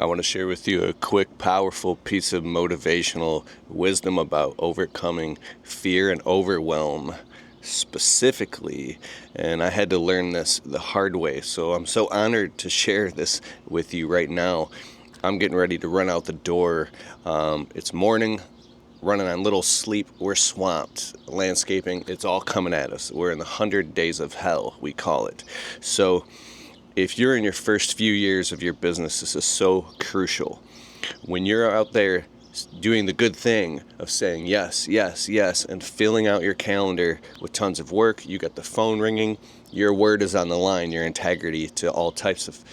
I want to share with you a quick, powerful piece of motivational wisdom about overcoming fear and overwhelm specifically. And I had to learn this the hard way, so I'm so honored to share this with you right now. I'm getting ready to run out the door. It's morning, running on little sleep. We're swamped. Landscaping, it's all coming at us. We're in the 100 days of hell, we call it. So if you're in your first few years of your business, this is so crucial. When you're out there doing the good thing of saying yes, yes, yes, and filling out your calendar with tons of work, you got the phone ringing, your word is on the line, your integrity to all types of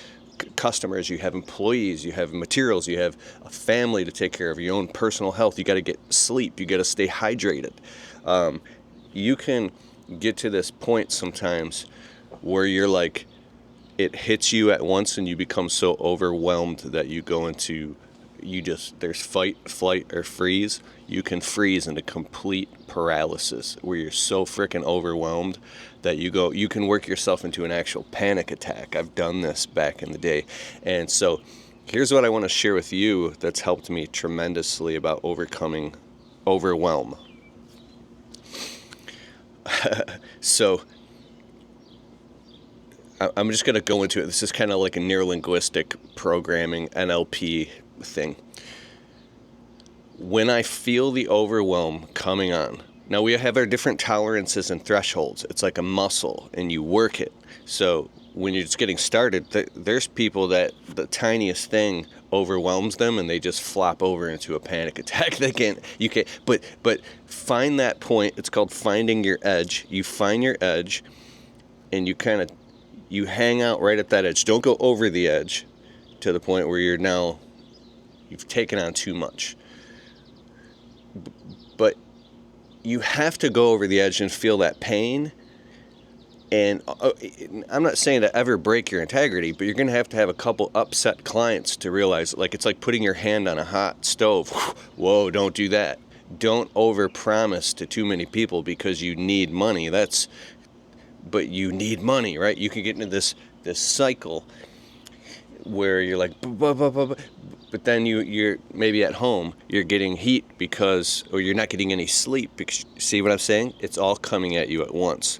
customers, you have employees, you have materials, you have a family to take care of, your own personal health, you got to get sleep, you got to stay hydrated. You can get to this point sometimes where you're like, it hits you at once and you become so overwhelmed that you go into, there's fight, flight, or freeze. You can freeze into complete paralysis where you're so freaking overwhelmed that you can work yourself into an actual panic attack. I've done this back in the day. And so here's what I want to share with you that's helped me tremendously about overcoming overwhelm. So I'm just going to go into it. This is kind of like a neurolinguistic programming, NLP thing. When I feel the overwhelm coming on, now we have our different tolerances and thresholds. It's like a muscle and you work it. So when you're just getting started, there's people that the tiniest thing overwhelms them and they just flop over into a panic attack. But find that point. It's called finding your edge. You find your edge and you hang out right at that edge. Don't go over the edge to the point where you've taken on too much. But you have to go over the edge and feel that pain. And I'm not saying to ever break your integrity, but you're going to have a couple upset clients to realize, like, it's like putting your hand on a hot stove. Whoa, don't do that. Don't overpromise to too many people because you need money. But you need money, right? You can get into this cycle where you're like, but then you're maybe at home, you're getting heat or you're not getting any sleep. Because, see what I'm saying? It's all coming at you at once.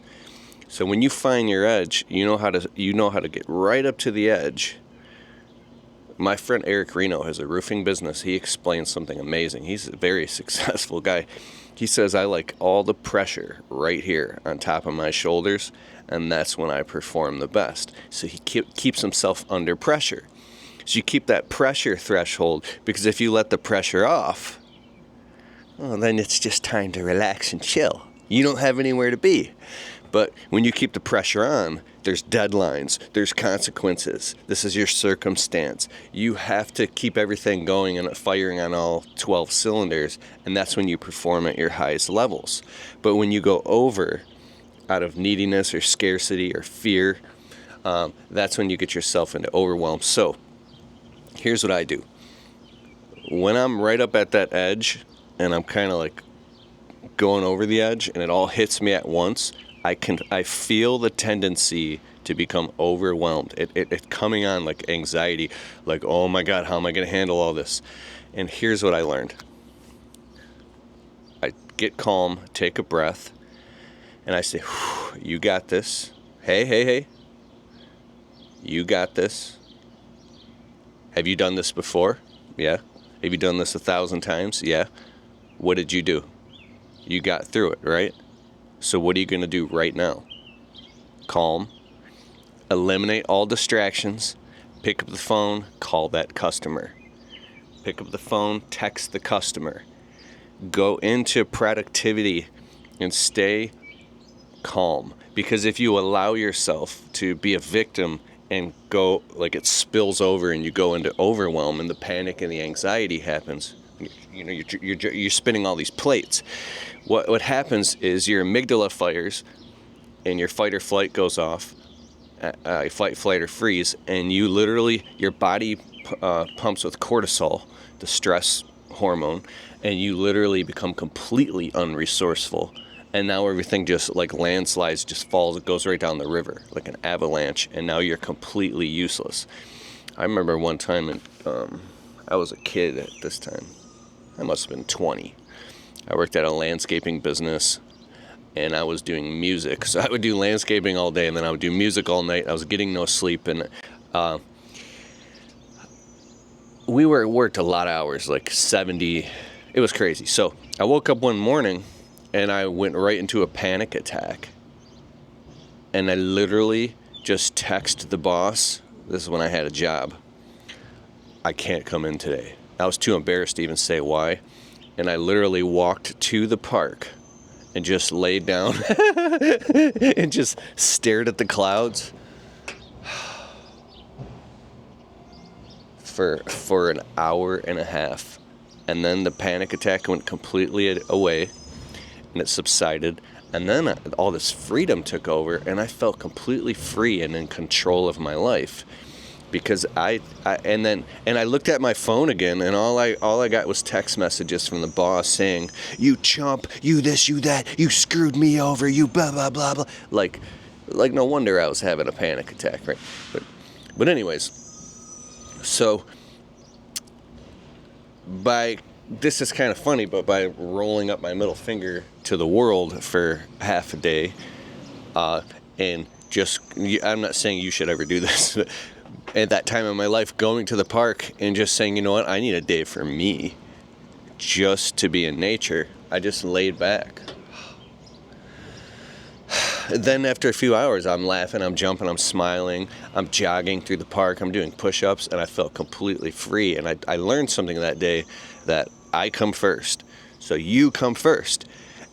So when you find your edge, you know how to get right up to the edge. My friend Eric Reno has a roofing business. He explains something amazing. He's a very successful guy. He says, I like all the pressure right here on top of my shoulders, and that's when I perform the best. So he keeps himself under pressure. So you keep that pressure threshold, because if you let the pressure off, well, then it's just time to relax and chill. You don't have anywhere to be. But when you keep the pressure on, there's deadlines, there's consequences. This is your circumstance. You have to keep everything going and firing on all 12 cylinders, and that's when you perform at your highest levels. But when you go over out of neediness or scarcity or fear, that's when you get yourself into overwhelm. So here's what I do. When I'm right up at that edge and I'm kind of like going over the edge and it all hits me at once, I feel the tendency to become overwhelmed. It coming on like anxiety, like, oh my God, how am I going to handle all this? And here's what I learned. I get calm, take a breath, and I say, you got this. Hey. You got this. Have you done this before? Yeah. Have you done this 1,000 times? Yeah. What did you do? You got through it, right? So what are you going to do right now? Calm. Eliminate all distractions. Pick up the phone, call that customer. Pick up the phone, text the customer. Go into productivity and stay calm. Because if you allow yourself to be a victim and go, like, it spills over and you go into overwhelm and the panic and the anxiety happens, you're spinning all these plates. What happens is your amygdala fires and your fight or flight goes off, fight, flight, or freeze, and your body pumps with cortisol, the stress hormone, and you literally become completely unresourceful. And now everything just like landslides, just falls, it goes right down the river like an avalanche, and now you're completely useless. I remember one time I was a kid at this time. I must have been 20. I worked at a landscaping business, and I was doing music. So I would do landscaping all day, and then I would do music all night. I was getting no sleep, and we worked a lot of hours, like 70. It was crazy. So I woke up one morning, and I went right into a panic attack. And I literally just texted the boss. This is when I had a job. I can't come in today. I was too embarrassed to even say why. And I literally walked to the park and just laid down and just stared at the clouds for an hour and a half. And then the panic attack went completely away, and it subsided. And then all this freedom took over, and I felt completely free and in control of my life. Because I looked at my phone again, and all I got was text messages from the boss saying, "You chump, you this, you that, you screwed me over, you blah blah blah blah." Like no wonder I was having a panic attack, right? But anyways, so this is kind of funny, but by rolling up my middle finger to the world for half a day, and just, I'm not saying you should ever do this, but at that time in my life, going to the park and just saying, you know what, I need a day for me, just to be in nature. I just laid back. Then after a few hours, I'm laughing, I'm jumping, I'm smiling, I'm jogging through the park, I'm doing push-ups, and I felt completely free. And I learned something that day, that I come first, so you come first.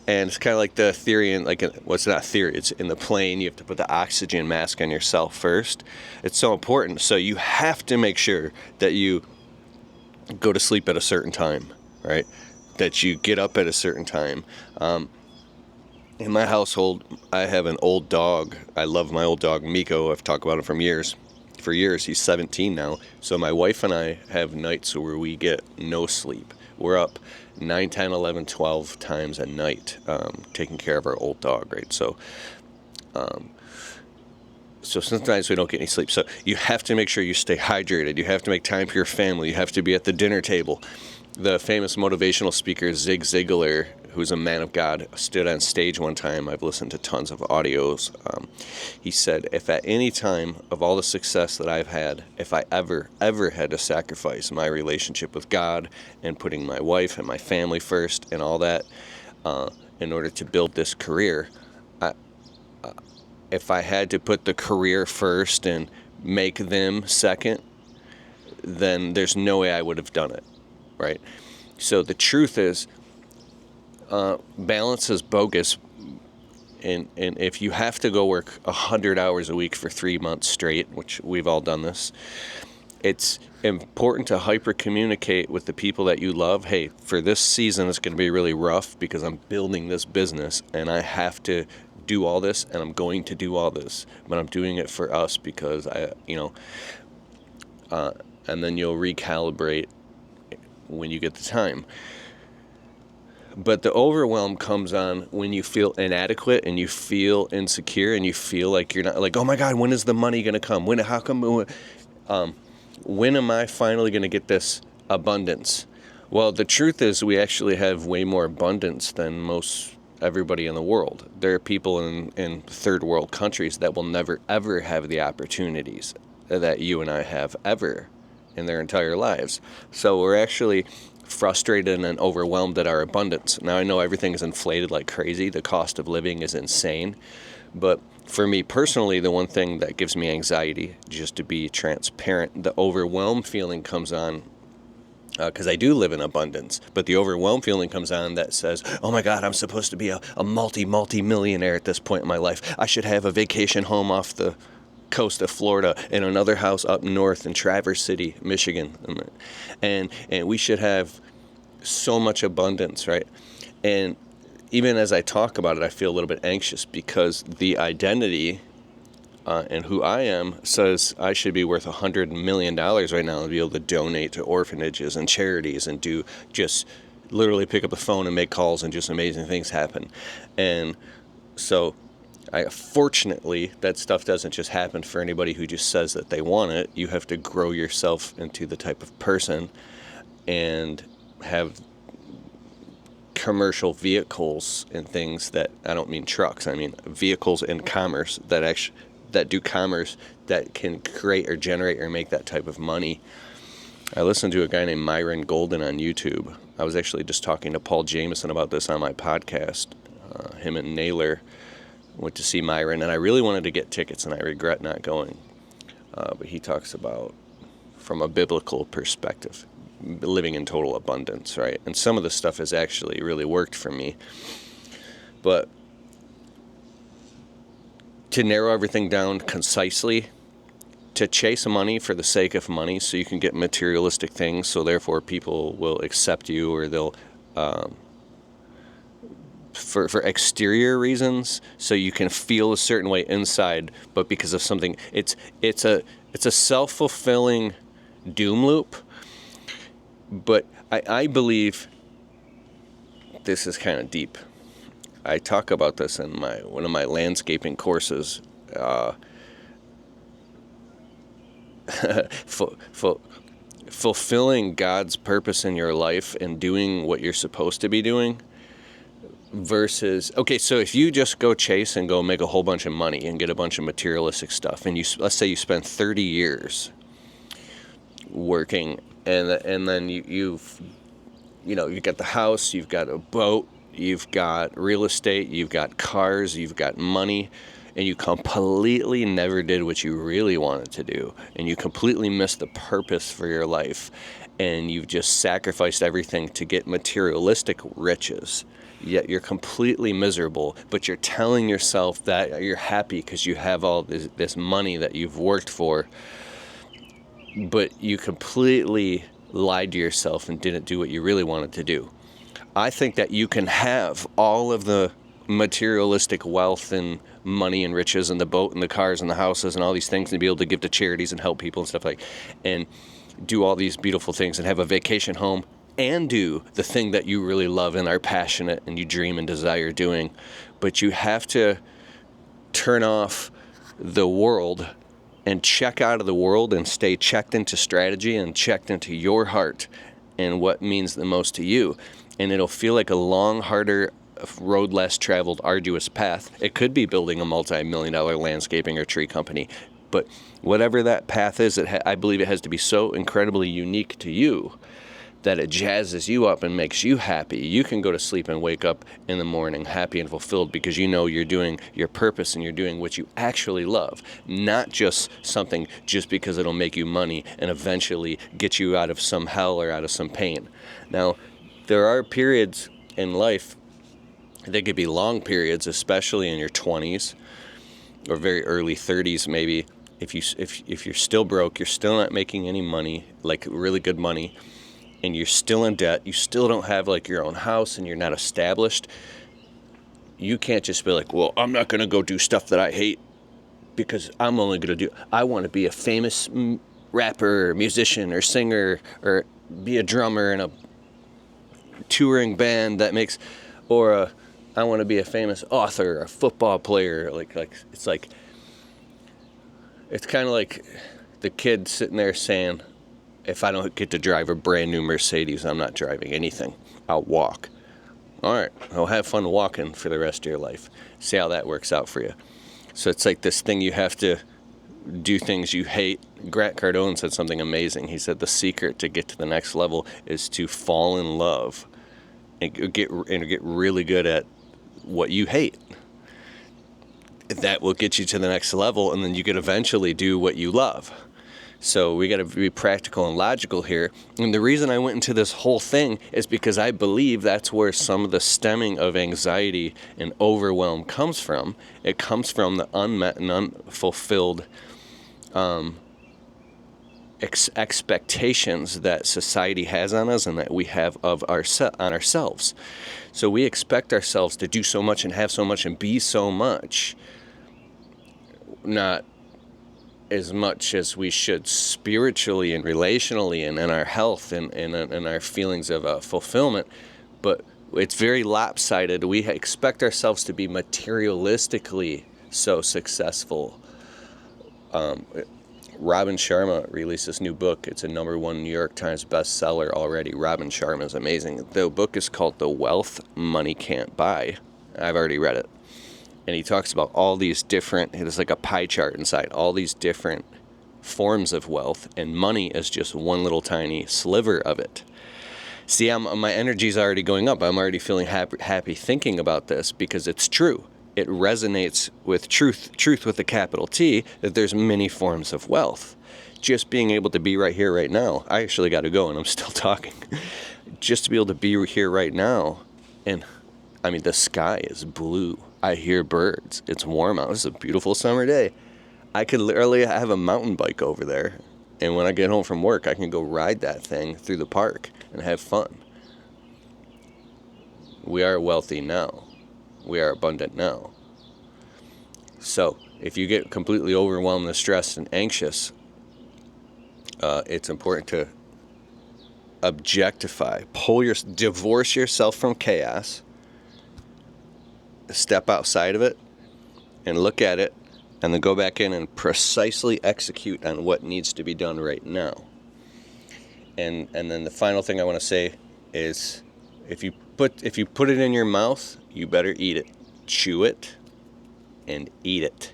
And it's kind of like the theory in, like, well, it's not theory, it's in the plane, you have to put the oxygen mask on yourself first. It's so important. So you have to make sure that you go to sleep at a certain time, right? That you get up at a certain time. In my household, I have an old dog. I love my old dog, Miko. I've talked about him for years. He's 17 now. So my wife and I have nights where we get no sleep. We're up 9, 10, 11, 12 times a night taking care of our old dog, right? So sometimes we don't get any sleep. So you have to make sure you stay hydrated. You have to make time for your family. You have to be at the dinner table. The famous motivational speaker Zig Ziglar, who's a man of God, stood on stage one time. I've listened to tons of audios. He said, if at any time of all the success that I've had, if I ever had to sacrifice my relationship with God and putting my wife and my family first and all that in order to build this career, if I had to put the career first and make them second, then there's no way I would have done it, right? So the truth is, balance is bogus, and if you have to go work 100 hours a week for 3 months straight, which we've all done this, it's important to hyper communicate with the people that you love. Hey, for this season it's going to be really rough because I'm building this business and I have to do all this, and I'm going to do all this, but I'm doing it for us because and then you'll recalibrate when you get the time. But the overwhelm comes on when you feel inadequate and you feel insecure and you feel like you're not, like, oh my God, when is the money going to come? When am I finally going to get this abundance? Well, the truth is we actually have way more abundance than most everybody in the world. There are people in third world countries that will never, ever have the opportunities that you and I have ever in their entire lives. So we're actually frustrated and overwhelmed at our abundance. Now, I know everything is inflated like crazy. The cost of living is insane. But for me personally, the one thing that gives me anxiety, just to be transparent, the overwhelm feeling comes on because I do live in abundance. But the overwhelm feeling comes on that says, oh my God, I'm supposed to be a multi-millionaire at this point in my life. I should have a vacation home off the coast of Florida and another house up north in Traverse City, Michigan. And we should have so much abundance, right? And even as I talk about it, I feel a little bit anxious because the identity and who I am says I should be worth $100 million right now and be able to donate to orphanages and charities and do just literally pick up the phone and make calls and just amazing things happen. And so Fortunately, that stuff doesn't just happen for anybody who just says that they want it. You have to grow yourself into the type of person and have commercial vehicles and things that, I don't mean trucks, I mean vehicles in commerce that do commerce, that can create or generate or make that type of money. I listened to a guy named Myron Golden on YouTube. I was actually just talking to Paul Jameson about this on my podcast. Him and Naylor went to see Myron, and I really wanted to get tickets, and I regret not going. But he talks about, from a biblical perspective, living in total abundance, right? And some of the stuff has actually really worked for me. But to narrow everything down concisely, to chase money for the sake of money so you can get materialistic things, so therefore people will accept you, or they'll for exterior reasons, so you can feel a certain way inside, but because of something, it's a self-fulfilling doom loop. But I believe, this is kind of deep. I talk about this in one of my landscaping courses. Fulfilling God's purpose in your life and doing what you're supposed to be doing versus, okay, so if you just go chase and go make a whole bunch of money and get a bunch of materialistic stuff, and let's say you spend 30 years working, and then you've got the house, you've got a boat, you've got real estate, you've got cars, you've got money, and you completely never did what you really wanted to do, and you completely missed the purpose for your life, and you've just sacrificed everything to get materialistic riches, yet you're completely miserable, but you're telling yourself that you're happy because you have all this money that you've worked for, but you completely lied to yourself and didn't do what you really wanted to do. I think that you can have all of the materialistic wealth and money and riches and the boat and the cars and the houses and all these things, and be able to give to charities and help people and stuff and do all these beautiful things and have a vacation home and do the thing that you really love and are passionate and you dream and desire doing. But you have to turn off the world and check out of the world and stay checked into strategy and checked into your heart and what means the most to you. And it'll feel like a long, harder road, less traveled, arduous path. It could be building a multi-million-dollar landscaping or tree company. But whatever that path is, I believe it has to be so incredibly unique to you that it jazzes you up and makes you happy. You can go to sleep and wake up in the morning happy and fulfilled because you know you're doing your purpose and you're doing what you actually love, not just something just because it'll make you money and eventually get you out of some hell or out of some pain. Now, there are periods in life, they could be long periods, especially in your 20s or very early 30s maybe. If you're still broke, you're still not making any money, like really good money, and you're still in debt, you still don't have like your own house and you're not established, you can't just be like, well, I'm not going to go do stuff that I hate because I want to be a famous rapper or musician or singer or be a drummer in a touring band that makes, or I want to be a famous author, a football player. It's kind of like the kid sitting there saying, if I don't get to drive a brand new Mercedes, I'm not driving anything. I'll walk. All right, I'll have fun walking for the rest of your life. See how that works out for you. So it's like this thing, you have to do things you hate. Grant Cardone said something amazing. He said the secret to get to the next level is to fall in love and get really good at what you hate. That will get you to the next level, and then you could eventually do what you love. So we got to be practical and logical here. And the reason I went into this whole thing is because I believe that's where some of the stemming of anxiety and overwhelm comes from. It comes from the unmet and unfulfilled expectations that society has on us and that we have of on ourselves. So we expect ourselves to do so much and have so much and be so much, not as much as we should spiritually and relationally and in our health and our feelings of fulfillment. But it's very lopsided. We expect ourselves to be materialistically so successful. Robin Sharma released this new book. It's a #1 New York Times bestseller already. Robin Sharma is amazing. The book is called The Wealth Money Can't Buy. I've already read it. And he talks about all these different, there's like a pie chart inside, all these different forms of wealth, and money is just one little tiny sliver of it. See, my energy's already going up. I'm already feeling happy thinking about this because it's true. It resonates with truth with a capital T, that there's many forms of wealth. Just being able to be right here, right now. I actually got to go and I'm still talking. Just to be able to be here right now. And I mean, the sky is blue. I hear birds. It's warm out. It's a beautiful summer day. I could literally have a mountain bike over there. And when I get home from work, I can go ride that thing through the park and have fun. We are wealthy now. We are abundant now. So if you get completely overwhelmed and stressed and anxious, it's important to objectify, divorce yourself from chaos, step outside of it and look at it, and then go back in and precisely execute on what needs to be done right now. And then the final thing I want to say is, if you put it in your mouth, you better eat it. Chew it and eat it.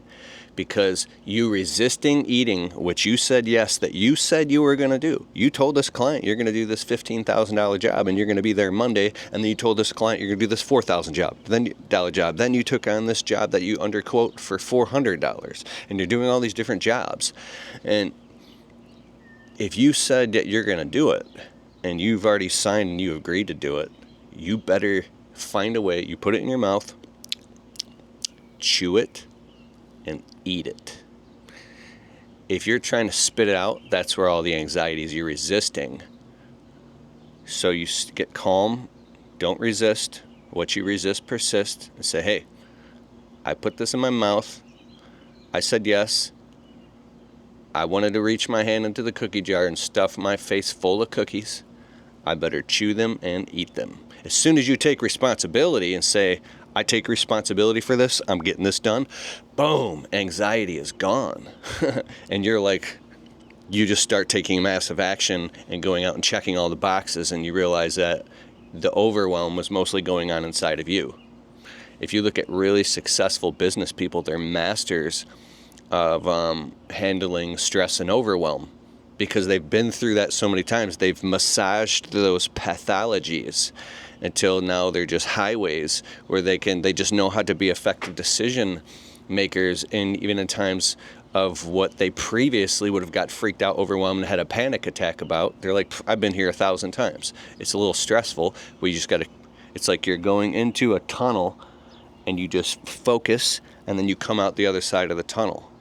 Because you resisting eating what you said yes, that you said you were going to do. You told this client you're going to do this $15,000 job and you're going to be there Monday, and then you told this client you're going to do this $4,000 job. Then you took on this job that you underquote for $400, and you're doing all these different jobs. And if you said that you're going to do it, and you've already signed and you agreed to do it, you better find a way. You put it in your mouth, chew it, and eat it. If you're trying to spit it out, that's where all the anxiety is. You're resisting. So you get calm, don't resist. What you resist persists, and say, hey, I put this in my mouth. I said yes. I wanted to reach my hand into the cookie jar and stuff my face full of cookies. I better chew them and eat them. As soon as you take responsibility and say, I take responsibility for this, I'm getting this done, boom, anxiety is gone. And you're like, you just start taking massive action and going out and checking all the boxes, and you realize that the overwhelm was mostly going on inside of you. If you look at really successful business people, they're masters of handling stress and overwhelm, because they've been through that so many times. They've massaged those pathologies until now they're just highways where they just know how to be effective decision makers, and even in times of what they previously would have got freaked out, overwhelmed, and had a panic attack about. They're like, I've been here 1,000 times. It's a little stressful. It's like you're going into a tunnel and you just focus, and then you come out the other side of the tunnel.